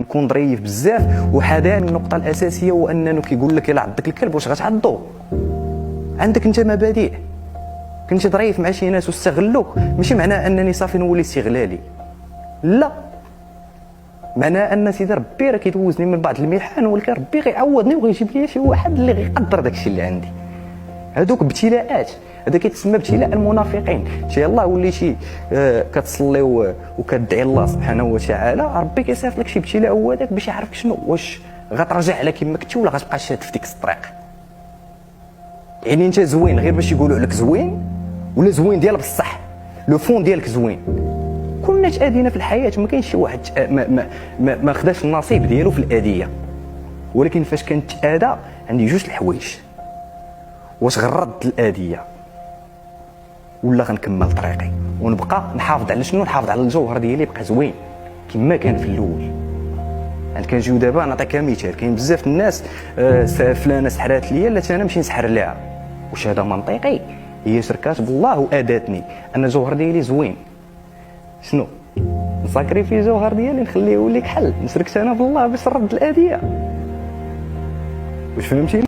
نكون ظريف بزاف. وحدا من النقطه الاساسيه هو انه كيقول لك الا عضك الكلب واش غتعضو؟ عندك انت مبادئ، كنتي ظريف مع شي ناس واستغلوك، ماشي معناه انني صافي نولي استغلالي، لا، معناه ان سيدي ربي راه كيدوزني من بعض المحن، ولكن ربي غيعوضني وغيجيب لي شي واحد اللي غيقدر داكشي اللي عندي. هذوك ابتلاءات، هذا كيتسمى ابتلاء المنافقين. يلاه وليتي كتصلي وكتدعي الله سبحانه وتعالى، ربي كيصيفط لك شي ابتلاء هو هذاك باش يعرفك شنو، واش غترجع على كما كنتي ولا غتبقى شاد في ديك الطريق. يعني انت زوين غير باش يقولوا عليك زوين، ولا زوين ديال بصح لو فون ديالك زوين. كلنا تادينا في الحياه، ما كاينش شي واحد ما خداش النصيب ديالو في الاديه، ولكن فاش كنتادى عندي جوج الحوايج: واش غنرد الاديه ولا غنكمل طريقي ونبقى نحافظ على شنو، نحافظ على الجوهر ديالي يبقى زوين كما كان في الاول. عند كنجيو دابا نعطيك مثال، كاين بزاف الناس فلانه سحرات ليا لا انا نمشي نسحر لها، واش هذا منطقي؟ هي شركات بالله واداتني ان الجوهر ديالي زوين، شنو نساكري في الجوهر ديالي نخليه يولي كحل، نشركت انا بالله باش نرد الاديه. واش فهمتيني؟